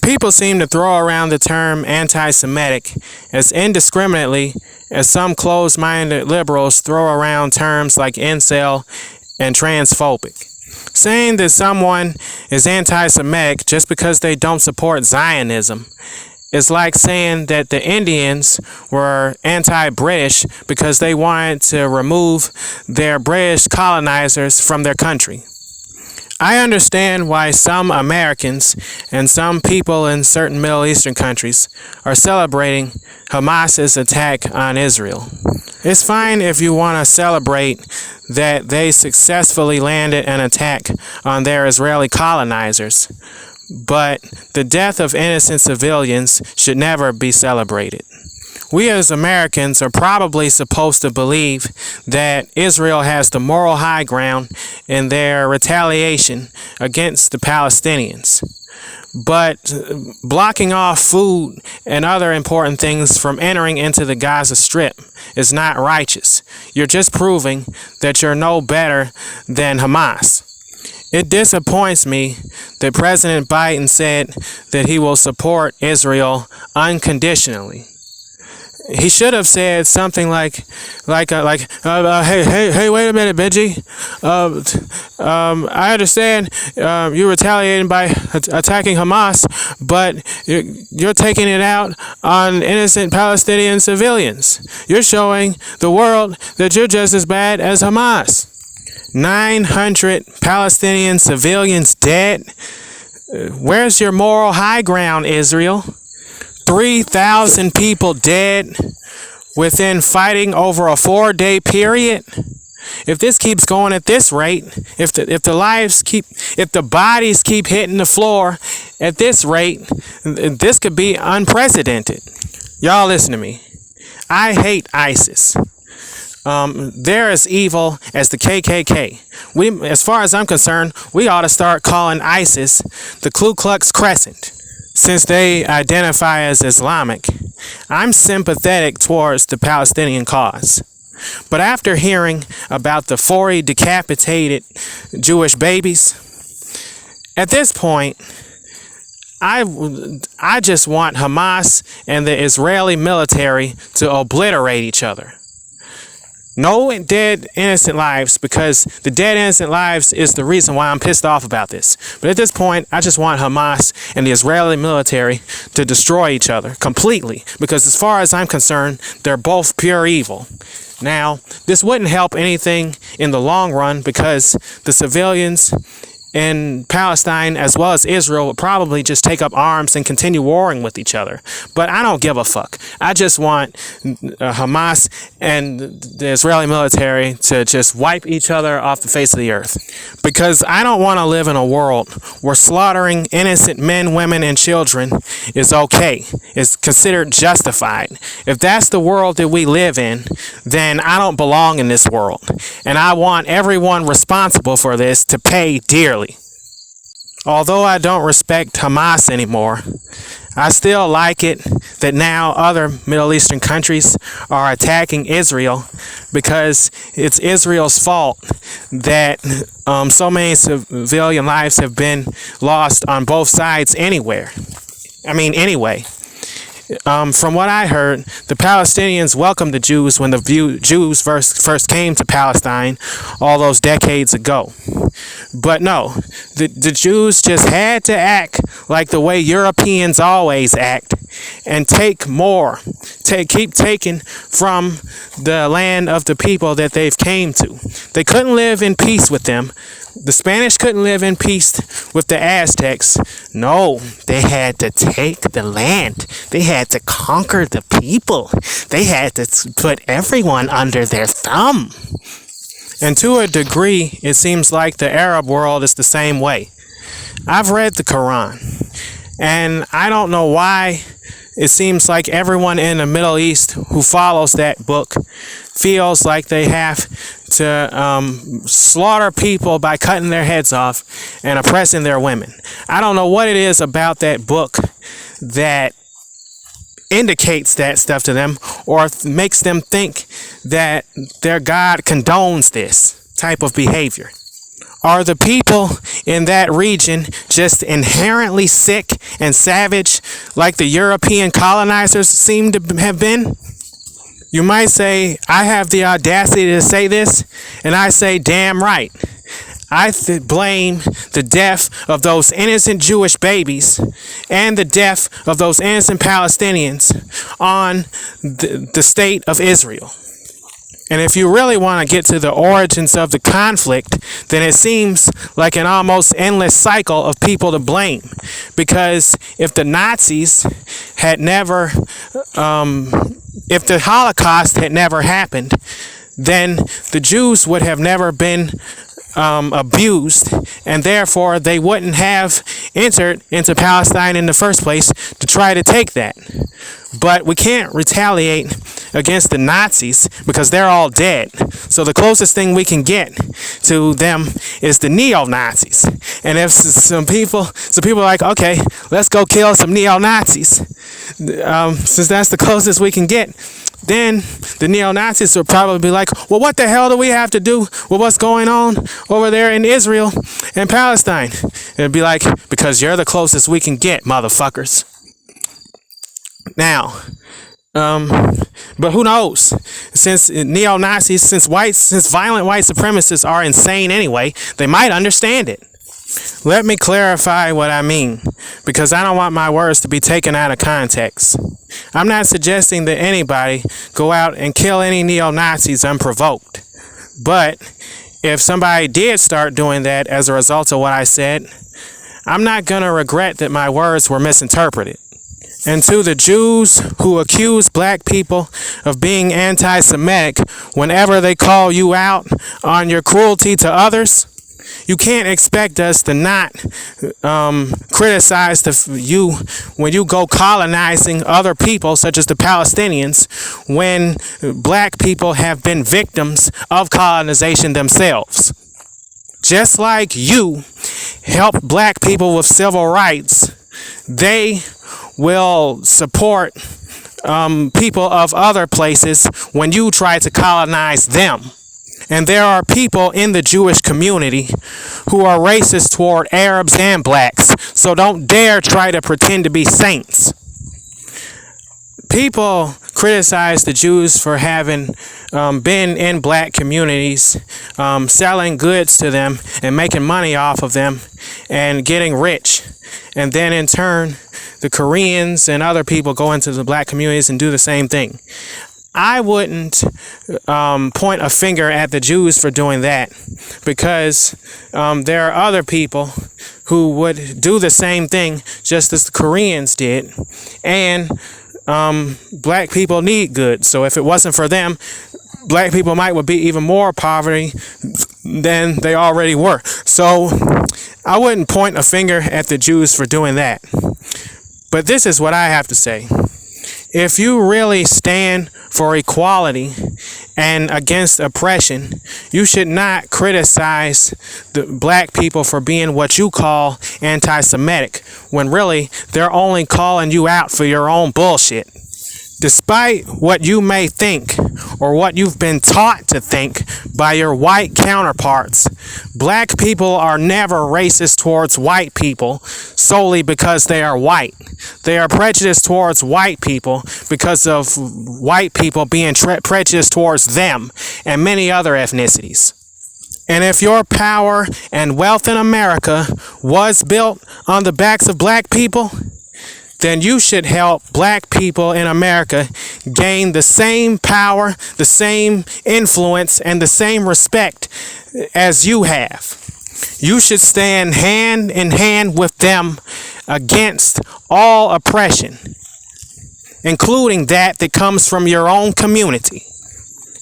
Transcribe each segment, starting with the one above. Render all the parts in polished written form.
People seem to throw around the term anti-Semitic as indiscriminately as some closed-minded liberals throw around terms like incel and transphobic. Saying that someone is anti-Semitic just because they don't support Zionism is like saying that the Indians were anti-British because they wanted to remove their British colonizers from their country. I understand why some Americans and some people in certain Middle Eastern countries are celebrating Hamas's attack on Israel. It's fine if you want to celebrate that they successfully landed an attack on their Israeli colonizers, but the death of innocent civilians should never be celebrated. We as Americans are probably supposed to believe that Israel has the moral high ground in their retaliation against the Palestinians. But blocking off food and other important things from entering into the Gaza Strip is not righteous. You're just proving that you're no better than Hamas. It disappoints me that President Biden said that he will support Israel unconditionally. He should have said something like, hey, wait a minute, Benji. I understand you're retaliating by attacking Hamas, but you're taking it out on innocent Palestinian civilians. You're showing the world that you're just as bad as Hamas. 900 Palestinian civilians dead. Where's your moral high ground, Israel? 3,000 people dead within fighting over a 4-day period. If this keeps going at this rate, if the bodies keep hitting the floor at this rate, this could be unprecedented. Y'all listen to me. I hate ISIS. They're as evil as the KKK. As far as I'm concerned, we ought to start calling ISIS the Ku Klux Crescent, since they identify as Islamic. I'm sympathetic towards the Palestinian cause. But after hearing about the 40 decapitated Jewish babies, at this point, I just want Hamas and the Israeli military to obliterate each other. No dead innocent lives, because the dead innocent lives is the reason why I'm pissed off about this. But at this point, I just want Hamas and the Israeli military to destroy each other completely, because as far as I'm concerned, they're both pure evil. Now, this wouldn't help anything in the long run, because the civilians in Palestine as well as Israel would probably just take up arms and continue warring with each other. But I don't give a fuck. I just want Hamas and the Israeli military to just wipe each other off the face of the earth. Because I don't want to live in a world where slaughtering innocent men, women, and children is okay, is considered justified. If that's the world that we live in, then I don't belong in this world. And I want everyone responsible for this to pay dearly. Although I don't respect Hamas anymore, I still like it that now other Middle Eastern countries are attacking Israel, because it's Israel's fault that so many civilian lives have been lost on both sides anyway. From what I heard, the Palestinians welcomed the Jews when the Jews first came to Palestine all those decades ago. But no, the Jews just had to act like the way Europeans always act and take more, keep taking from the land of the people that they've came to. They couldn't live in peace with them. The Spanish couldn't live in peace with the Aztecs. No, they had to take the land. They had to conquer the people. They had to put everyone under their thumb. And to a degree, it seems like the Arab world is the same way. I've read the Quran, and I don't know why it seems like everyone in the Middle East who follows that book feels like they have to slaughter people by cutting their heads off and oppressing their women. I don't know what it is about that book that indicates that stuff to them, or makes them think that their God condones this type of behavior. Are the people in that region just inherently sick and savage like the European colonizers seem to have been? You might say, I have the audacity to say this, and I say, damn right. I blame the death of those innocent Jewish babies and the death of those innocent Palestinians on the state of Israel. And if you really want to get to the origins of the conflict, then it seems like an almost endless cycle of people to blame. Because if the Nazis had never, if the Holocaust had never happened, then the Jews would have never been abused, and therefore they wouldn't have entered into Palestine in the first place to try to take that. But we can't retaliate against the Nazis because they're all dead. So the closest thing we can get to them is the neo-Nazis. And if some people are like, okay, let's go kill some neo-Nazis, since that's the closest we can get, then the neo-Nazis will probably be like, well, what the hell do we have to do with what's going on over there in Israel and Palestine? It'd be like, because you're the closest we can get, motherfuckers. Now, but who knows? Since neo-Nazis, since violent white supremacists are insane anyway, they might understand it. Let me clarify what I mean, because I don't want my words to be taken out of context. I'm not suggesting that anybody go out and kill any neo-Nazis unprovoked. But if somebody did start doing that as a result of what I said, I'm not going to regret that my words were misinterpreted. And to the Jews who accuse black people of being anti-Semitic whenever they call you out on your cruelty to others, you can't expect us to not criticize you when you go colonizing other people, such as the Palestinians, when black people have been victims of colonization themselves. Just like you help black people with civil rights, they will support people of other places when you try to colonize them. And there are people in the Jewish community who are racist toward Arabs and blacks, so don't dare try to pretend to be saints. People criticize the Jews for having been in black communities, selling goods to them and making money off of them and getting rich. And then in turn, the Koreans and other people go into the black communities and do the same thing. I wouldn't point a finger at the Jews for doing that, because there are other people who would do the same thing just as the Koreans did, and black people need goods. So if it wasn't for them, black people might be even more poverty than they already were. So I wouldn't point a finger at the Jews for doing that. But this is what I have to say. If you really stand for equality and against oppression, you should not criticize the black people for being what you call anti-Semitic, when really they're only calling you out for your own bullshit. Despite what you may think or what you've been taught to think by your white counterparts, black people are never racist towards white people solely because they are white. They are prejudiced towards white people because of white people being prejudiced towards them and many other ethnicities. And if your power and wealth in America was built on the backs of black people, then you should help black people in America gain the same power, the same influence, and the same respect as you have. You should stand hand in hand with them against all oppression, including that comes from your own community.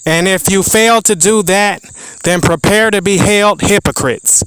And if you fail to do that, then prepare to be hailed hypocrites.